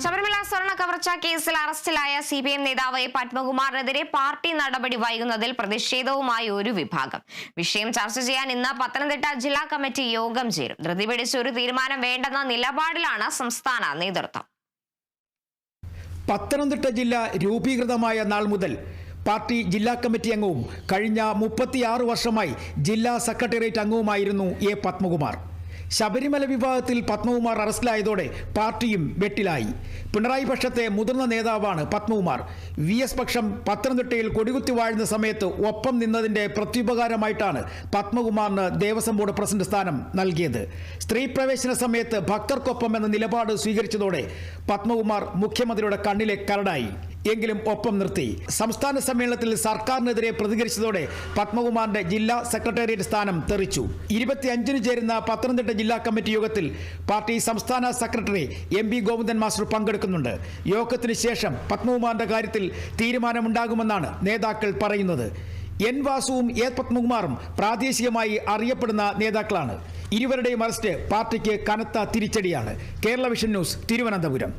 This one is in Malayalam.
ശബരിമല സ്വർണ്ണ കവർച്ചാ കേസിൽ അറസ്റ്റിലായ CPM നേതാവ് പത്മകുമാറിനെതിരെ പാർട്ടി നടപടി വൈകുന്നതിൽ പ്രതിഷേധവുമായി ഒരു വിഭാഗം. വിഷയം ചർച്ച ചെയ്യാൻ ഇന്ന് പത്തനംതിട്ട ജില്ലാ കമ്മിറ്റി യോഗം ചേരും. ധൃതി പിടിച്ച ഒരു തീരുമാനം വേണ്ടെന്ന നിലപാടിലാണ് സംസ്ഥാന നേതൃത്വം. പത്തനംതിട്ട ജില്ല രൂപീകൃതമായ നാൾ മുതൽ പാർട്ടി ജില്ലാ കമ്മിറ്റി അംഗവും കഴിഞ്ഞ 36 വർഷമായി ജില്ലാ സെക്രട്ടേറിയറ്റ് അംഗവുമായിരുന്നു പത്മകുമാർ. ശബരിമല വിവാദത്തിൽ പത്മകുമാർ അറസ്റ്റിലായതോടെ പാർട്ടിയും വെട്ടിലായി. പിണറായി പക്ഷത്തെ മുതിർന്ന നേതാവാണ് പത്മകുമാർ. VS പക്ഷം പത്തനംതിട്ടയിൽ കൊടികുത്തി വാഴുന്ന സമയത്ത് ഒപ്പം നിന്നതിന്റെ പ്രത്യുപകാരമായിട്ടാണ് പത്മകുമാറിന് ദേവസ്വം ബോർഡ് പ്രസിഡന്റ് സ്ഥാനം നൽകിയത്. സ്ത്രീ പ്രവേശന സമയത്ത് ഭക്തർക്കൊപ്പം എന്ന നിലപാട് സ്വീകരിച്ചതോടെ പത്മകുമാർ മുഖ്യമന്ത്രിയുടെ കണ്ണിലെ കരടായി. എങ്കിലും ഒപ്പം നിർത്തി. സംസ്ഥാന സമ്മേളനത്തിൽ സർക്കാരിനെതിരെ പ്രതികരിച്ചതോടെ പത്മകുമാറിന്റെ ജില്ലാ സെക്രട്ടേറിയറ്റ് സ്ഥാനം തെറിച്ചു. 25-ന് ചേരുന്ന പത്തനംതിട്ട ജില്ലാ കമ്മിറ്റി യോഗത്തിൽ പാർട്ടി സംസ്ഥാന സെക്രട്ടറി MP ഗോവിന്ദൻ മാസ്റ്റർ പങ്കെടുക്കുന്നുണ്ട്. യോഗത്തിന് ശേഷം പത്മകുമാറിന്റെ കാര്യത്തിൽ തീരുമാനമുണ്ടാകുമെന്നാണ് നേതാക്കൾ പറയുന്നത്. N വാസുവും പത്മകുമാറും പ്രാദേശികമായി അറിയപ്പെടുന്ന നേതാക്കളാണ്. ഇരുവരുടെയും അറസ്റ്റ് പാർട്ടിക്ക് കനത്ത തിരിച്ചടിയാണ്. Kerala vision news, Thiruvananthapuram.